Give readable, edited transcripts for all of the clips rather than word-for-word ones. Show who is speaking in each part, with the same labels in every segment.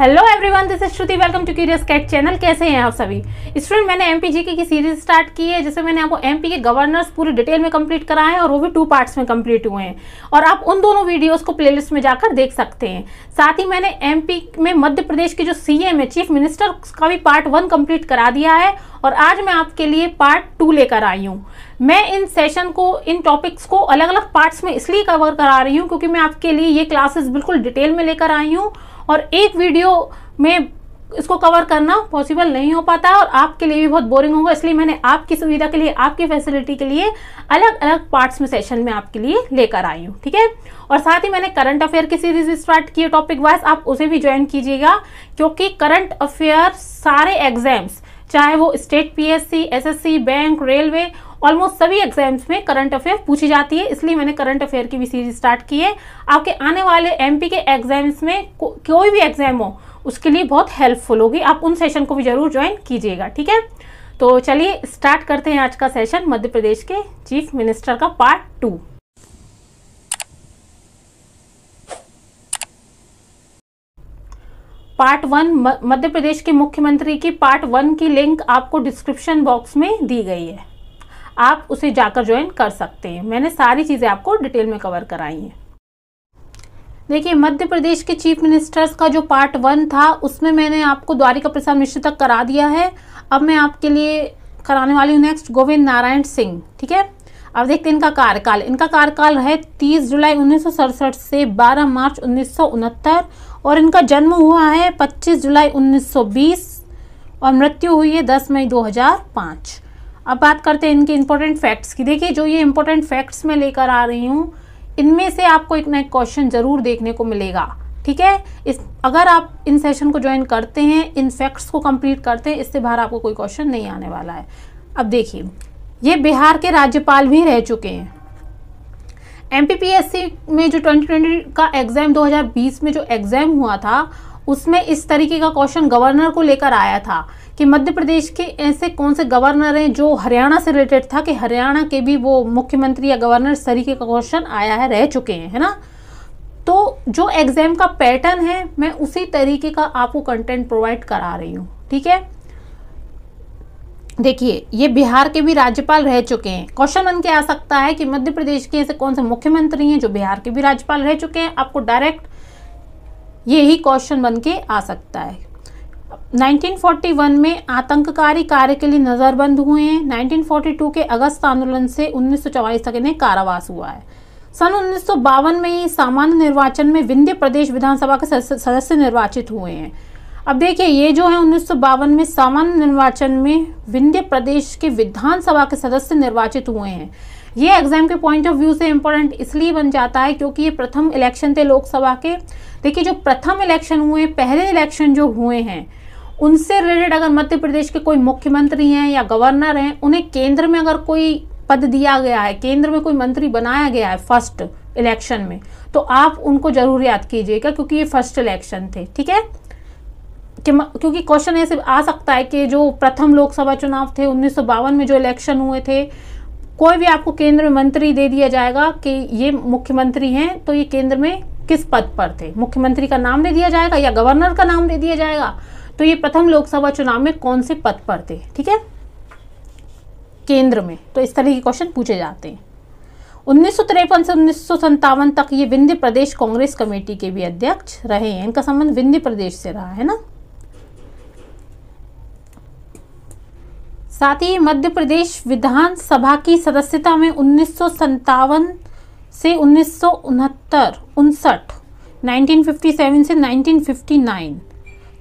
Speaker 1: Hello everyone, this is Shruti. Welcome to Curious Cat channel. कैसे हैं आप सभी स्टूडेंट? मैंने एमपी जीके की सीरीज स्टार्ट की है, जिसमें मैंने आपको एमपी के गवर्नर्स पूरी डिटेल में कंप्लीट कराए हैं और वो भी 2 पार्ट्स में कंप्लीट हुए हैं और आप उन दोनों वीडियोस को प्लेलिस्ट में जाकर देख सकते हैं। साथ ही मैंने एमपी में मध्य प्रदेश के जो सीएम है, चीफ मिनिस्टर, का भी पार्ट 1 कंप्लीट करा दिया है और आज मैं आपके लिए पार्ट 2 लेकर आई हूँ। मैं इन सेशन को, इन टॉपिक्स को अलग अलग पार्ट्स में इसलिए कवर करा रही हूँ क्योंकि मैं आपके लिए ये क्लासेस बिल्कुल डिटेल में लेकर आई हूँ और एक वीडियो में इसको कवर करना पॉसिबल नहीं हो पाता और आपके लिए भी बहुत बोरिंग होगा। इसलिए मैंने आपकी सुविधा के लिए, आपकी फैसिलिटी के लिए अलग अलग पार्ट्स में सेशन में आपके लिए लेकर आई हूँ, ठीक है। और साथ ही मैंने करंट अफेयर की सीरीज स्टार्ट की है टॉपिक वाइज, आप उसे भी ज्वाइन कीजिएगा क्योंकि करंट अफेयर सारे एग्जाम्स, चाहे वो state PSC, SSC, bank, railway, almost सभी एग्जाम्स में करंट अफेयर पूछी जाती है। इसलिए मैंने करंट अफेयर की भी सीरीज स्टार्ट की है। आपके आने वाले एमपी के एग्जाम्स में कोई भी एग्जाम हो उसके लिए बहुत हेल्पफुल होगी। आप उन सेशन को भी जरूर ज्वाइन कीजिएगा, ठीक है। तो चलिए स्टार्ट करते हैं आज का सेशन, मध्य प्रदेश के चीफ मिनिस्टर का पार्ट 2। पार्ट 1 मध्य प्रदेश के मुख्यमंत्री की पार्ट 1 की लिंक आपको डिस्क्रिप्शन बॉक्स में दी गई है, आप उसे जाकर ज्वाइन कर सकते हैं। मैंने सारी चीजें आपको डिटेल में कवर कराई हैं। देखिए, मध्य प्रदेश के चीफ मिनिस्टर्स का जो पार्ट 1 था उसमें मैंने आपको द्वारिका प्रसाद मिश्र तक करा दिया है। अब मैं आपके लिए कराने वाली हूँ नेक्स्ट गोविंद नारायण सिंह, ठीक है। अब देखते हैं इनका कार्यकाल। इनका कार्यकाल है 30 जुलाई 1967 से 12 मार्च 1969 और इनका जन्म हुआ है 25 जुलाई 1920 और मृत्यु हुई है 10 मई 2005। अब बात करते हैं इनके इंपॉर्टेंट फैक्ट्स की। देखिए, जो ये इंपॉर्टेंट फैक्ट्स मैं लेकर आ रही हूँ इनमें से आपको एक ना एक क्वेश्चन जरूर देखने को मिलेगा, ठीक है। अगर आप इन सेशन को ज्वाइन करते हैं, इन फैक्ट्स को कंप्लीट करते हैं, इससे बाहर आपको कोई क्वेश्चन नहीं आने वाला है। अब देखिए, ये बिहार के राज्यपाल भी रह चुके हैं। एमपीपीएससी में जो 2020 का एग्जाम 2020 में जो एग्जाम हुआ था उसमें इस तरीके का क्वेश्चन गवर्नर को लेकर आया था कि मध्य प्रदेश के ऐसे कौन से गवर्नर हैं जो हरियाणा से रिलेटेड था, कि हरियाणा के भी वो मुख्यमंत्री या गवर्नर इस तरीके का क्वेश्चन आया है, रह चुके हैं, है ना। तो जो एग्जाम का पैटर्न है मैं उसी तरीके का आपको कंटेंट प्रोवाइड करा रही हूँ, ठीक है। देखिए, ये बिहार के भी राज्यपाल रह चुके हैं। क्वेश्चन बन के आ सकता है कि मध्य प्रदेश के ऐसे कौन से मुख्यमंत्री हैं जो बिहार के भी राज्यपाल रह चुके हैं। आपको डायरेक्ट यही क्वेश्चन बन के आ सकता है। 1941 में आतंककारी कार्य के लिए नजरबंद हुए हैं। 1942 के अगस्त आंदोलन से 1944 तक इन्हें कारावास हुआ है। सन 1952 में ही सामान्य निर्वाचन में विंध्य प्रदेश विधानसभा के सदस्य निर्वाचित हुए हैं। अब देखिए, ये जो है 1952 में सामान्य निर्वाचन में विंध्य प्रदेश के विधानसभा के सदस्य निर्वाचित हुए हैं। ये एग्जाम के पॉइंट ऑफ व्यू से इम्पोर्टेंट इसलिए बन जाता है क्योंकि ये प्रथम इलेक्शन थे लोकसभा के। देखिए, जो प्रथम इलेक्शन हुए, पहले इलेक्शन जो हुए हैं उनसे रिलेटेड अगर मध्य प्रदेश के कोई मुख्यमंत्री हैं या गवर्नर हैं, उन्हें केंद्र में अगर कोई पद दिया गया है, केंद्र में कोई मंत्री बनाया गया है फर्स्ट इलेक्शन में, तो आप उनको जरूर याद कीजिएगा क्योंकि ये फर्स्ट इलेक्शन थे, ठीक है। क्योंकि क्वेश्चन ऐसे आ सकता है कि जो प्रथम लोकसभा चुनाव थे 1952 में जो इलेक्शन हुए थे, कोई भी आपको केंद्र में मंत्री दे दिया जाएगा कि ये मुख्यमंत्री हैं, तो ये केंद्र में किस पद पर थे, मुख्यमंत्री का नाम दे दिया जाएगा या गवर्नर का नाम दे दिया जाएगा, तो ये प्रथम लोकसभा चुनाव में कौन से पद पर थे, ठीक है, केंद्र में। तो इस तरह के क्वेश्चन पूछे जाते हैं। 1953 से 1957 तक ये विंध्य प्रदेश कांग्रेस कमेटी के भी अध्यक्ष रहे हैं। इनका संबंध विंध्य प्रदेश से रहा है ना। साथ ही मध्य प्रदेश विधानसभा की सदस्यता में 1957 से 1959 1957 से 1959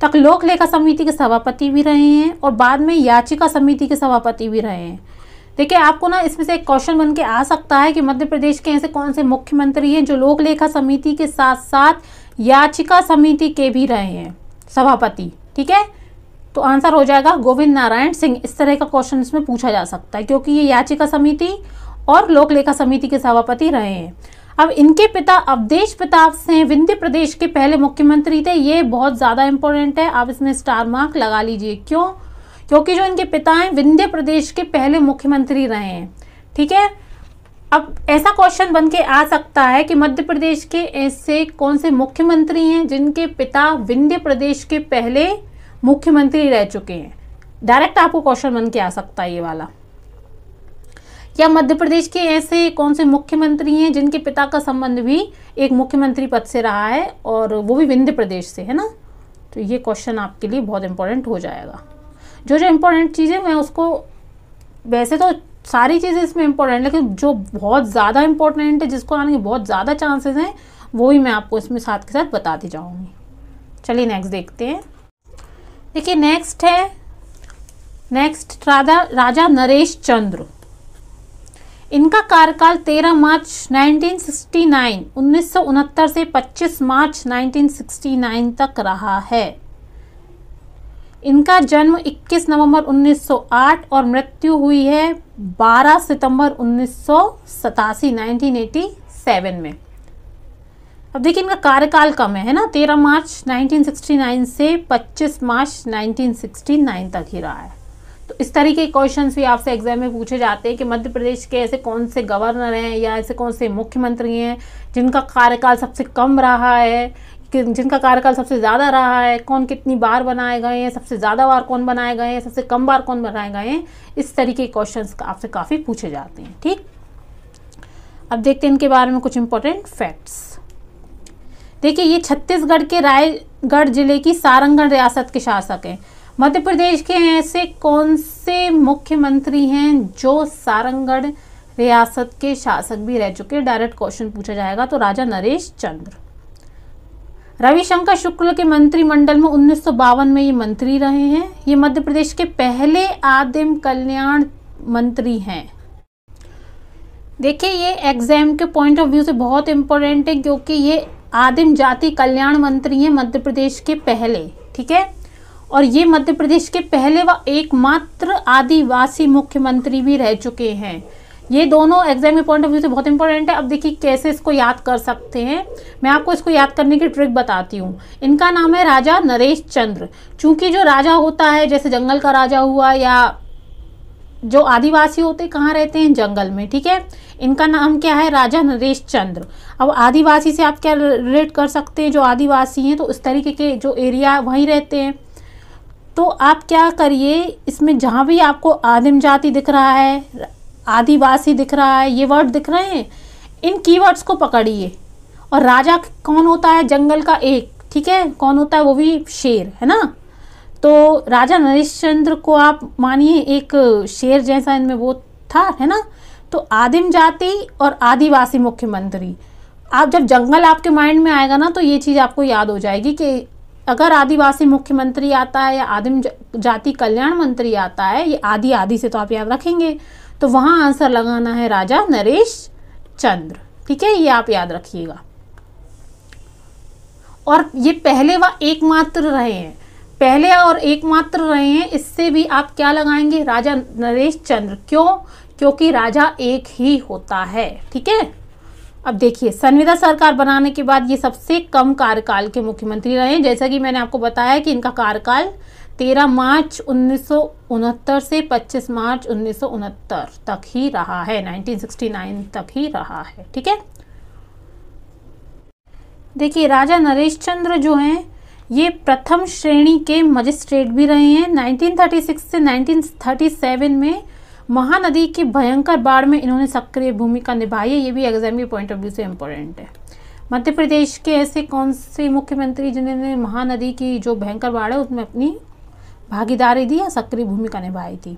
Speaker 1: तक लोक लेखा समिति के सभापति भी रहे हैं और बाद में याचिका समिति के सभापति भी रहे हैं। देखिए, आपको ना इसमें से एक क्वेश्चन बन के आ सकता है कि मध्य प्रदेश के ऐसे कौन से मुख्यमंत्री हैं जो लोक लेखा समिति के साथ साथ याचिका समिति के भी रहे हैं सभापति, ठीक है। तो आंसर हो जाएगा गोविंद नारायण सिंह। इस तरह का क्वेश्चन इसमें पूछा जा सकता है क्योंकि ये याचिका समिति और लोक लेखा समिति के सभापति रहे हैं। अब इनके पिता अवधेश प्रताप सिंह विंध्य प्रदेश के पहले मुख्यमंत्री थे। ये बहुत ज्यादा इंपॉर्टेंट है, आप इसमें स्टार मार्क लगा लीजिए। क्यों? क्योंकि जो इनके पिता हैं विंध्य प्रदेश के पहले मुख्यमंत्री रहे हैं, ठीक है। अब ऐसा क्वेश्चन बन के आ सकता है कि मध्य प्रदेश के ऐसे कौन से मुख्यमंत्री हैं जिनके पिता विंध्य प्रदेश के पहले मुख्यमंत्री रह चुके हैं। डायरेक्ट आपको क्वेश्चन बन के आ सकता है ये वाला। या मध्य प्रदेश के ऐसे कौन से मुख्यमंत्री हैं जिनके पिता का संबंध भी एक मुख्यमंत्री पद से रहा है और वो भी विंध्य प्रदेश से, है ना। तो ये क्वेश्चन आपके लिए बहुत इंपॉर्टेंट हो जाएगा। जो जो इम्पोर्टेंट चीज़ें मैं उसको, वैसे तो सारी चीज़ें इसमें इम्पोर्टेंट, लेकिन जो बहुत ज़्यादा इम्पोर्टेंट है, जिसको आने के बहुत ज़्यादा चांसेस हैं, वो ही मैं आपको इसमें साथ के साथ बताती जाऊँगी। चलिए नेक्स्ट देखते हैं। देखिए नेक्स्ट राजा नरेश चंद्र। इनका कार्यकाल 13 मार्च 1969 से 25 मार्च 1969 तक रहा है। इनका जन्म 21 नवंबर 1908 और मृत्यु हुई है 12 सितंबर 1987 में। अब देखिए इनका कार्यकाल कम है ना, 13 मार्च 1969 से 25 मार्च 1969 तक ही रहा है। तो इस तरीके के क्वेश्चंस भी आपसे एग्जाम में पूछे जाते हैं कि मध्य प्रदेश के ऐसे कौन से गवर्नर हैं या ऐसे कौन से मुख्यमंत्री हैं जिनका कार्यकाल सबसे कम रहा है, जिनका कार्यकाल सबसे ज़्यादा रहा है, कौन कितनी बार बनाए गए हैं, सबसे ज़्यादा बार कौन बनाए गए हैं, सबसे कम बार कौन बनाए गए हैं। इस तरीके के क्वेश्चंस आपसे काफ़ी पूछे जाते हैं। ठीक, अब देखते हैं इनके बारे में कुछ इंपॉर्टेंट फैक्ट्स। देखिए ये छत्तीसगढ़ के रायगढ़ जिले की सारंगढ़ रियासत के शासक हैं। मध्य प्रदेश के ऐसे कौन से मुख्यमंत्री हैं जो सारंगढ़ रियासत के शासक भी रह चुके हैं। डायरेक्ट क्वेश्चन पूछा जाएगा तो राजा नरेश चंद्र। रविशंकर शुक्ल के मंत्रिमंडल में 1952 में ये मंत्री रहे हैं। ये मध्य प्रदेश के पहले आदिम कल्याण मंत्री हैं। देखिए ये एग्जाम के पॉइंट ऑफ व्यू से बहुत इंपॉर्टेंट है क्योंकि ये आदिम जाति कल्याण मंत्री हैं मध्य प्रदेश के पहले। ठीक है, और ये मध्य प्रदेश के पहले व एकमात्र आदिवासी मुख्यमंत्री भी रह चुके हैं। ये दोनों एग्जाम के पॉइंट ऑफ व्यू से बहुत इंपॉर्टेंट है। अब देखिए कैसे इसको याद कर सकते हैं, मैं आपको इसको याद करने की ट्रिक बताती हूँ। इनका नाम है राजा नरेश चंद्र। चूंकि जो राजा होता है, जैसे जंगल का राजा हुआ, या जो आदिवासी होते कहाँ रहते हैं, जंगल में। ठीक है, इनका नाम क्या है, राजा नरेश चंद्र। अब आदिवासी से आप क्या रिलेट कर सकते हैं, जो आदिवासी हैं तो इस तरीके के जो एरिया वहीं रहते हैं। तो आप क्या करिए, इसमें जहाँ भी आपको आदिम जाति दिख रहा है, आदिवासी दिख रहा है, ये वर्ड दिख रहे हैं, इन कीवर्ड्स को पकड़िए। और राजा कौन होता है, जंगल का एक, ठीक है, कौन होता है, वो भी शेर, है ना। तो राजा नरेश चंद्र को आप मानिए एक शेर जैसा इनमें वो था, है ना। तो आदिम जाति और आदिवासी मुख्यमंत्री, आप जब जंगल आपके माइंड में आएगा ना तो ये चीज़ आपको याद हो जाएगी कि अगर आदिवासी मुख्यमंत्री आता है या आदिम जाति कल्याण मंत्री आता है, ये आदि से तो आप याद रखेंगे, तो वहाँ आंसर लगाना है राजा नरेश चंद्र। ठीक है, ये आप याद रखिएगा। और ये पहले व एकमात्र रहे हैं, पहले और एकमात्र रहे हैं, इससे भी आप क्या लगाएंगे, राजा नरेश चंद्र। क्यों, क्योंकि राजा एक ही होता है। ठीक है, अब देखिए संविदा सरकार बनाने के बाद ये सबसे कम कार्यकाल के मुख्यमंत्री रहे हैं। जैसा कि मैंने आपको बताया कि इनका कार्यकाल 13 मार्च 1969 से 25 मार्च 1969 तक ही रहा है, 1969 तक ही रहा है। ठीक है, देखिए राजा नरेश चंद्र जो हैं ये प्रथम श्रेणी के मजिस्ट्रेट भी रहे हैं। 1936 से 1937 में महानदी की भयंकर बाढ़ में इन्होंने सक्रिय भूमिका निभाई है। ये भी एग्जाम के पॉइंट ऑफ व्यू से इम्पोर्टेंट है। मध्य प्रदेश के ऐसे कौन से मुख्यमंत्री जिन्होंने महानदी की जो भयंकर बाढ़ है उसमें अपनी भागीदारी दी या सक्रिय भूमिका निभाई थी।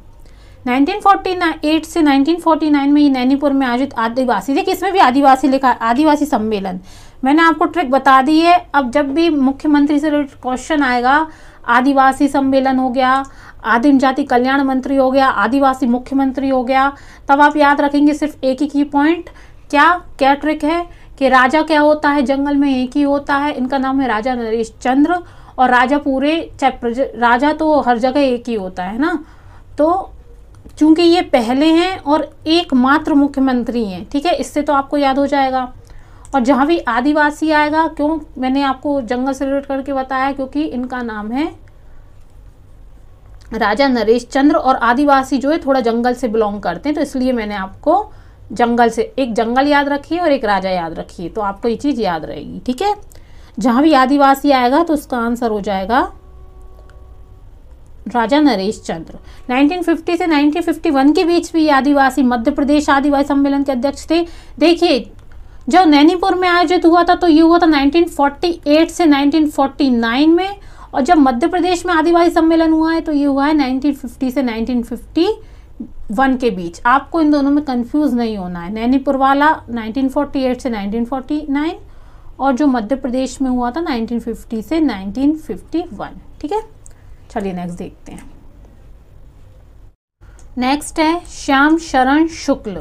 Speaker 1: 1948 से 1949 में ये नैनीपुर में आयोजित आदिवासी, देखिए इसमें भी आदिवासी लिखा है, आदिवासी सम्मेलन। मैंने आपको ट्रिक बता दी है। अब जब भी मुख्यमंत्री से क्वेश्चन आएगा, आदिवासी सम्मेलन हो गया, आदिम जाति कल्याण मंत्री हो गया, आदिवासी मुख्यमंत्री हो गया, तब आप याद रखेंगे सिर्फ एक ही की पॉइंट। क्या ट्रिक है कि राजा क्या होता है, जंगल में एक ही होता है, इनका नाम है राजा नरेश चंद्र। और राजा पूरे, राजा तो हर जगह एक ही होता है ना। तो चूंकि ये पहले हैं और एकमात्र मुख्यमंत्री हैं, ठीक है, इससे तो आपको याद हो जाएगा। और जहाँ भी आदिवासी आएगा, क्यों मैंने आपको जंगल से रिलेट करके बताया, क्योंकि इनका नाम है राजा नरेश चंद्र और आदिवासी जो है थोड़ा जंगल से बिलोंग करते हैं, तो इसलिए मैंने आपको जंगल से, एक जंगल याद रखिए और एक राजा याद रखिए, तो आपको ये चीज़ याद रहेगी। ठीक है, जहाँ भी आदिवासी आएगा तो उसका आंसर हो जाएगा राजा नरेश चंद्र। 1950 से 1951 के बीच भी आदिवासी मध्य प्रदेश आदिवासी सम्मेलन के अध्यक्ष थे। देखिए, जो नैनीपुर में आयोजित हुआ था तो ये हुआ था 1948 से 1949 में, और जब मध्य प्रदेश में आदिवासी सम्मेलन हुआ है तो ये हुआ है 1950 से 1951 के बीच। आपको इन दोनों में कंफ्यूज नहीं होना है। नैनीपुर वाला 1948 से 1949 और जो मध्य प्रदेश में हुआ था 1950 से 1951। ठीक है, चलिए नेक्स्ट देखते हैं। नेक्स्ट है श्याम शरण शुक्ल।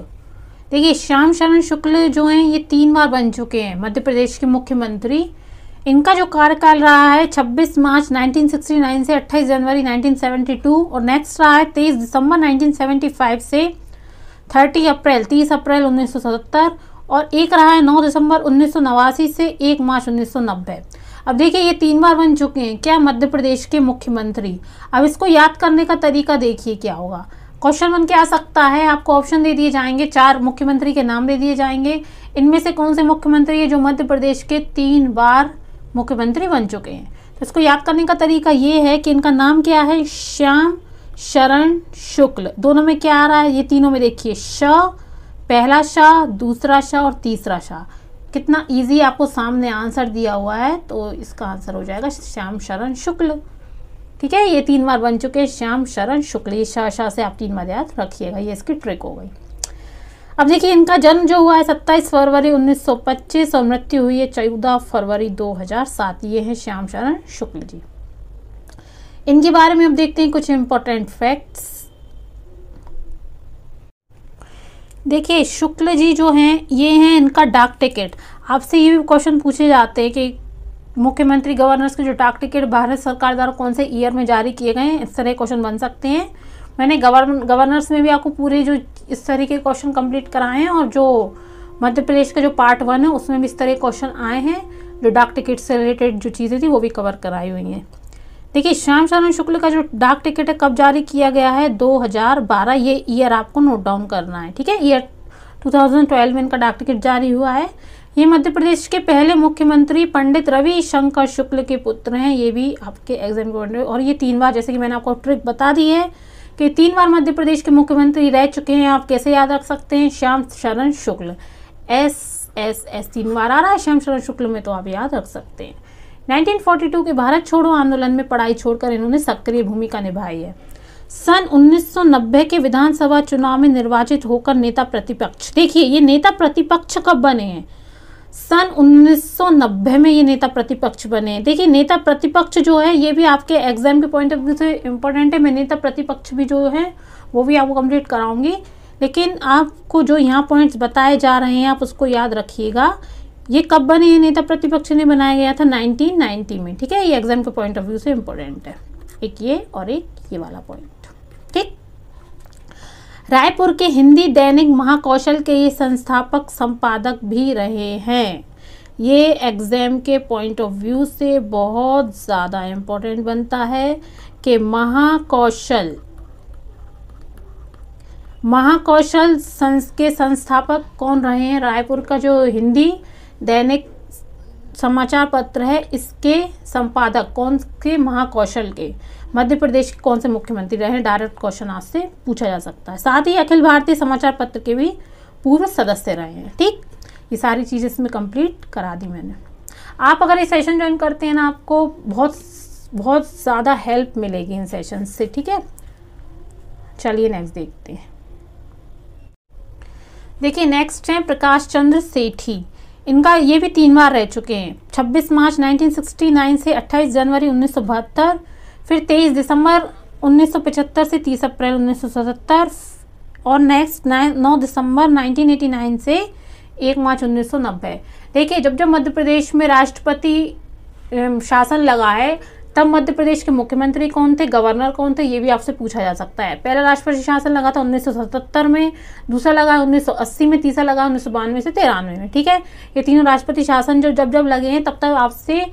Speaker 1: देखिए, श्याम शरण शुक्ल जो हैं ये 3 बार बन चुके हैं मध्य प्रदेश के मुख्यमंत्री। इनका जो कार्यकाल रहा है 26 मार्च 1969 से 28 जनवरी 1972, और नेक्स्ट रहा है 23 दिसंबर 1975 से 30 अप्रैल 1977, और एक रहा है 9 दिसंबर 1989 से 1 मार्च 1990। अब देखिए, ये 3 बार बन चुके हैं क्या मध्य प्रदेश के मुख्यमंत्री। अब इसको याद करने का तरीका देखिए क्या होगा। क्वेश्चन बन के आ सकता है, आपको ऑप्शन दे दिए जाएंगे, 4 मुख्यमंत्री के नाम दे दिए जाएंगे, इनमें से कौन से मुख्यमंत्री है जो मध्य प्रदेश के 3 बार मुख्यमंत्री बन चुके हैं। तो इसको याद करने का तरीका ये है कि इनका नाम क्या है, श्याम शरण शुक्ल। दोनों में क्या आ रहा है, ये तीनों में देखिए श, पहला श, दूसरा श और तीसरा श। कितना इजी आपको सामने आंसर दिया हुआ है, तो इसका आंसर हो जाएगा श्याम शरण शुक्ल। ठीक है, ये 3 बार बन चुके हैं श्याम शरण शुक्ल। ये शाह से आप 3 बार याद रखिएगा, ये इसकी ट्रिक हो गई। अब देखिए, इनका जन्म जो हुआ है 27 फरवरी 1925 और मृत्यु हुई है 14 फरवरी 2007। ये है श्याम शरण शुक्ल जी। इनके बारे में अब देखते हैं कुछ इंपॉर्टेंट फैक्ट्स। देखिए, शुक्ल जी जो हैं ये हैं इनका डाक टिकट। आपसे ये भी क्वेश्चन पूछे जाते हैं कि मुख्यमंत्री गवर्नर्स के जो डाक टिकट भारत सरकार द्वारा कौन से ईयर में जारी किए गए हैं, इस तरह क्वेश्चन बन सकते हैं। मैंने गवर्नर्स में भी आपको पूरे जो इस तरह के क्वेश्चन कंप्लीट कराए हैं, और जो मध्य प्रदेश का जो पार्ट 1 है उसमें भी इस तरह क्वेश्चन आए हैं। जो डाक टिकट से रिलेटेड जो चीज़ें थी वो भी कवर कराई हुई हैं। देखिए, श्याम शरण शुक्ल का जो डाक टिकट है कब जारी किया गया है, 2012। ये ईयर आपको नोट डाउन करना है। ठीक है, ईयर 2012 में इनका डाक टिकट जारी हुआ है। ये मध्य प्रदेश के पहले मुख्यमंत्री पंडित रवि शंकर शुक्ल के पुत्र हैं। ये भी आपके एग्जाम में, और ये 3 बार, जैसे कि मैंने आपको ट्रिक बता दी है कि 3 बार मध्य प्रदेश के मुख्यमंत्री रह चुके हैं। आप कैसे याद रख सकते हैं, श्याम शरण शुक्ल, SSS 3 बार आ रहा है श्याम शरण शुक्ल में, तो आप याद रख सकते हैं। 1942 के भारत छोड़ो आंदोलन में पढ़ाई छोड़कर इन्होंने सक्रिय भूमिका निभाई है। सन 1990 के विधानसभा चुनाव में निर्वाचित होकर नेता प्रतिपक्ष। देखिए, ये नेता प्रतिपक्ष कब बने हैं, सन 1990 में ये नेता प्रतिपक्ष बने हैं। देखिए, नेता प्रतिपक्ष जो है ये भी आपके एग्जाम के पॉइंट ऑफ व्यू से इम्पोर्टेंट है। मैं नेता प्रतिपक्ष भी जो है वो भी आपको कंप्लीट कराऊंगी, लेकिन आपको जो यहाँ पॉइंट्स बताए जा रहे हैं आप उसको याद रखिएगा। ये कब बने हैं, नेता प्रतिपक्ष ने बनाया गया था 1990 में। ठीक है, ये एग्जाम के पॉइंट ऑफ व्यू से इम्पोर्टेंट है, एक ये और एक ये वाला पॉइंट। ठीक, रायपुर के हिंदी दैनिक महाकौशल के ये संस्थापक संपादक भी रहे हैं। ये एग्जाम के पॉइंट ऑफ व्यू से बहुत ज़्यादा इम्पोर्टेंट बनता है कि महाकौशल के संस्थापक कौन रहे हैं। रायपुर का जो हिंदी दैनिक समाचार पत्र है इसके संपादक कौन के, महाकौशल के। मध्य प्रदेश के कौन से मुख्यमंत्री रहे हैं, डायरेक्ट क्वेश्चन आज से पूछा जा सकता है। साथ ही अखिल भारतीय समाचार पत्र के भी पूर्व सदस्य रहे हैं। ठीक, ये सारी चीज़ें इसमें कंप्लीट करा दी मैंने। आप अगर ये सेशन ज्वाइन करते हैं ना, आपको बहुत ज़्यादा हेल्प मिलेगी इन सेशन से। ठीक है, चलिए नेक्स्ट देखते हैं। देखिए, नेक्स्ट है प्रकाश चंद्र सेठी। इनका ये भी 3 बार रह चुके हैं, 26 मार्च 1969 से 28 जनवरी 1972, फिर 23 दिसंबर 1975 से 30 अप्रैल 1977, और नेक्स्ट 9 दिसंबर 1989 से 1 मार्च 1990। देखिए, जब मध्य प्रदेश में राष्ट्रपति शासन लगा है तब मध्य प्रदेश के मुख्यमंत्री कौन थे, गवर्नर कौन थे, ये भी आपसे पूछा जा सकता है। पहला राष्ट्रपति शासन लगा था 1977 में, दूसरा लगा 1980 में, तीसरा लगा 1992 से 93 में। ठीक है, ये तीनों राष्ट्रपति शासन जो जब लगे हैं तब तक आपसे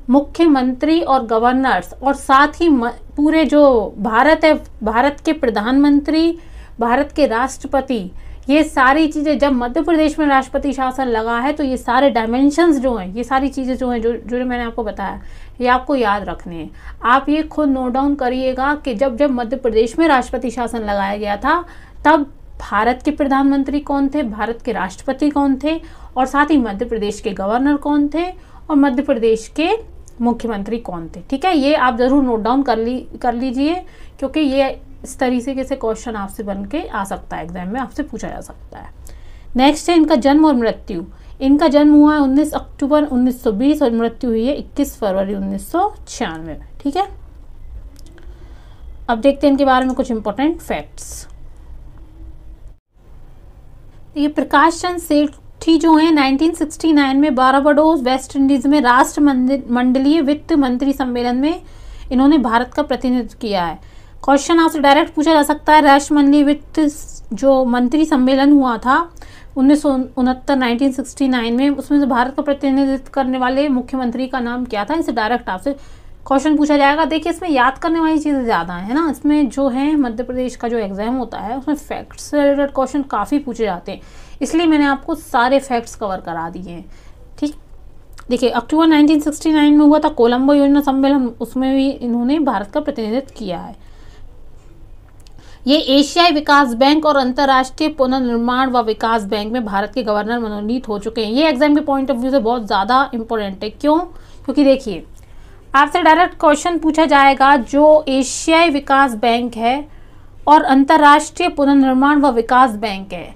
Speaker 1: मुख्यमंत्री और गवर्नर्स और साथ ही पूरे जो भारत है, भारत के प्रधानमंत्री, भारत के राष्ट्रपति, ये सारी चीज़ें जब मध्य प्रदेश में राष्ट्रपति शासन लगा है तो ये सारे डायमेंशंस जो हैं, ये सारी चीज़ें जो हैं जो मैंने आपको बताया, ये आपको याद रखने हैं। आप ये खुद नोट डाउन करिएगा कि जब जब मध्य प्रदेश में राष्ट्रपति शासन लगाया गया था तब भारत के प्रधानमंत्री कौन थे, भारत के राष्ट्रपति कौन थे, और साथ ही मध्य प्रदेश के गवर्नर कौन थे और मध्य प्रदेश के मुख्यमंत्री कौन थे। ठीक है, ये आप ज़रूर नोट डाउन कर लीजिए, क्योंकि ये इस तरीके से क्वेश्चन आपसे बन के आ सकता है, एग्जाम में आपसे पूछा जा सकता है। नेक्स्ट है इनका जन्म और मृत्यु। इनका जन्म हुआ है 19 अक्टूबर 1920 और मृत्यु हुई है 21 फरवरी 1996 में। ठीक है, अब देखते हैं इनके बारे में कुछ इंपॉर्टेंट फैक्ट्स। ये प्रकाश चंद्र सेठी जो है 1969 में बारबाडोस वेस्ट इंडीज में राष्ट्रमंडलीय वित्त मंत्री सम्मेलन में इन्होंने भारत का प्रतिनिधित्व किया है। क्वेश्चन आपसे डायरेक्ट पूछा जा सकता है, राष्ट्रमंडलीय वित्त जो मंत्री सम्मेलन हुआ था 1969 में, उसमें से भारत का प्रतिनिधित्व करने वाले मुख्यमंत्री का नाम क्या था, इसे डायरेक्ट आपसे क्वेश्चन पूछा जाएगा। देखिए इसमें याद करने वाली चीज़ें ज़्यादा है ना, इसमें जो है मध्य प्रदेश का जो एग्जाम होता है उसमें फैक्ट्स से रिलेटेड क्वेश्चन काफ़ी पूछे जाते हैं, इसलिए मैंने आपको सारे फैक्ट्स कवर करा दिए हैं। ठीक, देखिए अक्टूबर 1969 में हुआ था कोलंबो योजना सम्मेलन, उसमें भी इन्होंने भारत का प्रतिनिधित्व किया है। ये एशियाई विकास बैंक और अंतर्राष्ट्रीय पुनर्निर्माण व विकास बैंक में भारत के गवर्नर मनोनीत हो चुके हैं। ये एग्जाम के पॉइंट ऑफ व्यू से बहुत ज़्यादा इंपॉर्टेंट है। क्यों? क्योंकि देखिए आपसे डायरेक्ट क्वेश्चन पूछा जाएगा, जो एशियाई विकास बैंक है और अंतर्राष्ट्रीय पुनर्निर्माण व विकास बैंक है,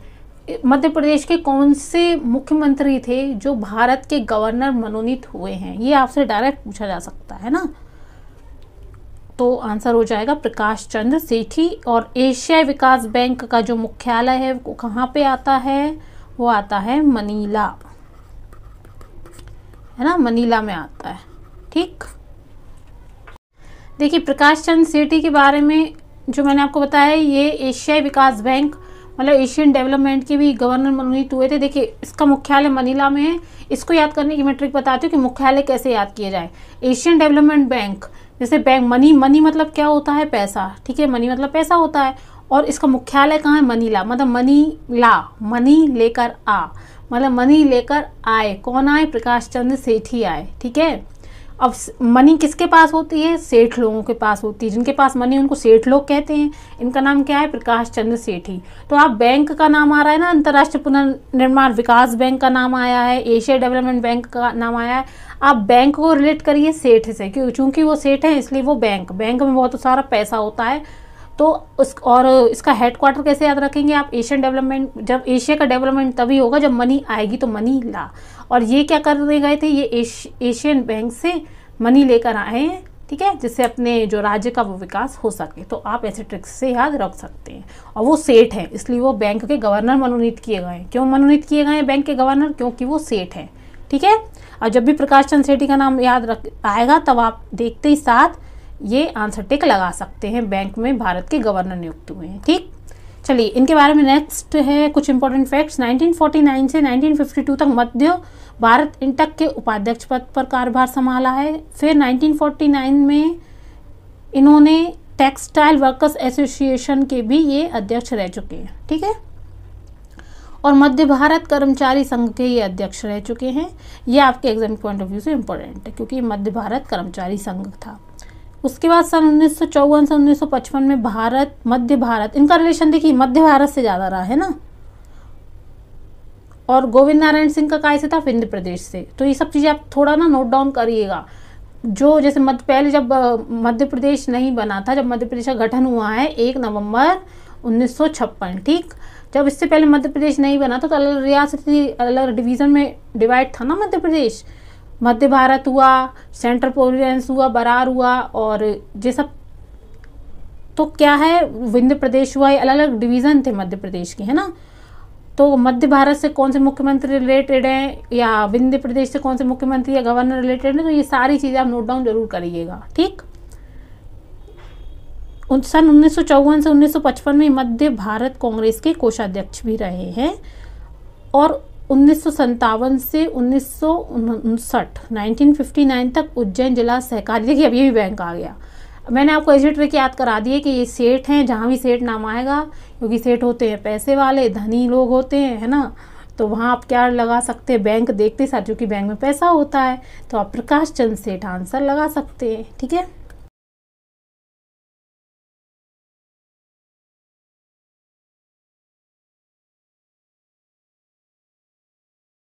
Speaker 1: मध्य प्रदेश के कौन से मुख्यमंत्री थे जो भारत के गवर्नर मनोनीत हुए हैं, ये आपसे डायरेक्ट पूछा जा सकता है ना। तो आंसर हो जाएगा प्रकाश चंद्र सेठी। और एशियाई विकास बैंक का जो मुख्यालय है वो कहाँ पे आता है, वो आता है मनीला, है ना, मनीला में आता है। ठीक, देखिए प्रकाश चंद्र सेठी के बारे में जो मैंने आपको बताया, ये एशियाई विकास बैंक मतलब एशियन डेवलपमेंट के भी गवर्नर मनोनीत हुए थे। देखिए इसका मुख्यालय मनीला में है। इसको याद करने की मैं ट्रिक बताती हूँ कि मुख्यालय कैसे याद किया जाए। एशियन डेवलपमेंट बैंक, जैसे बैंक मनी मतलब क्या होता है, पैसा। ठीक है, मनी मतलब पैसा होता है, और इसका मुख्यालय कहाँ है, मनीला, मतलब मनी लेकर आ, मतलब मनी लेकर आए। कौन आए? प्रकाश चंद्र सेठी आए। ठीक है, अब मनी किसके पास होती है? सेठ लोगों के पास होती है। जिनके पास मनी उनको सेठ लोग कहते हैं। इनका नाम क्या है? प्रकाश चंद्र सेठी। तो आप बैंक का नाम आ रहा है ना, अंतर्राष्ट्रीय पुनर्निर्माण विकास बैंक का नाम आया है, एशिया डेवलपमेंट बैंक का नाम आया है। आप बैंक को रिलेट करिए सेठ से, क्यों? चूंकि वो सेठ है इसलिए वो बैंक में बहुत सारा पैसा होता है। तो और इसका हेडक्वार्टर कैसे याद रखेंगे आप? एशियन डेवलपमेंट, जब एशिया का डेवलपमेंट तभी होगा जब मनी आएगी, तो मनी ला। और ये क्या करने गए थे? ये एशियन बैंक से मनी लेकर आए हैं। ठीक है, जिससे अपने जो राज्य का वो विकास हो सके। तो आप ऐसे ट्रिक्स से याद रख सकते हैं। और वो सेठ है इसलिए वो बैंक के गवर्नर मनोनीत किए गए हैं। क्यों मनोनीत किए गए हैं बैंक के गवर्नर? क्योंकि वो सेठ है। ठीक है, और जब भी प्रकाश चंद्र सेठी का नाम याद आएगा तब आप देखते ही साथ ये आंसर टिक लगा सकते हैं, बैंक में भारत के गवर्नर नियुक्त हुए हैं। ठीक, चलिए इनके बारे में नेक्स्ट है कुछ इंपॉर्टेंट फैक्ट्स। 1949 से 1952 तक मध्य भारत इंटक के उपाध्यक्ष पद पर कार्यभार संभाला है। फिर 1949 में इन्होंने टेक्सटाइल वर्कर्स एसोसिएशन के भी ये अध्यक्ष रह चुके हैं। ठीक है, और मध्य भारत कर्मचारी संघ के ये अध्यक्ष रह चुके हैं। ये आपके एग्जाम पॉइंट ऑफ व्यू से इंपॉर्टेंट है क्योंकि मध्य भारत कर्मचारी संघ था। उसके बाद सन 1954 से 1955 में मध्य भारत, इनका रिलेशन देखिए मध्य भारत से ज़्यादा रहा है ना। और गोविंद नारायण सिंह का काय से था? विंध्य प्रदेश से। तो ये सब चीज़ें आप थोड़ा ना नोट डाउन करिएगा। जो जैसे पहले जब मध्य प्रदेश नहीं बना था, जब मध्य प्रदेश का गठन हुआ है 1 नवंबर 1956। ठीक, जब इससे पहले मध्य प्रदेश नहीं बना था तो अलग रियासती अलग डिवीज़न में डिवाइड था ना मध्य प्रदेश। मध्य भारत हुआ, सेंट्रल प्रोविंस हुआ, बरार हुआ, और ये सब तो क्या है, विंध्य प्रदेश हुआ। ये अलग अलग डिवीज़न थे मध्य प्रदेश के, है ना। तो मध्य भारत से कौन से मुख्यमंत्री रिलेटेड हैं, या विंध्य प्रदेश से कौन से मुख्यमंत्री या गवर्नर रिलेटेड हैं, तो ये सारी चीज़ें आप नोट डाउन जरूर करिएगा। ठीक, सन 1954 से 1955 में मध्य भारत कांग्रेस के कोषाध्यक्ष भी रहे हैं। और 1957 से 1959 1959 तक उज्जैन जिला सहकारी, देखिए अब ये भी बैंक आ गया, मैंने आपको ऐसी ट्रिक याद करा दी है कि ये सेठ हैं, जहाँ भी सेठ नाम आएगा, क्योंकि सेठ होते हैं पैसे वाले, धनी लोग होते हैं, है ना, तो वहाँ आप क्या लगा सकते हैं, बैंक देखते साथ, क्योंकि बैंक में पैसा होता है, तो आप प्रकाश चंद्र सेठ आंसर लगा सकते हैं। ठीक है।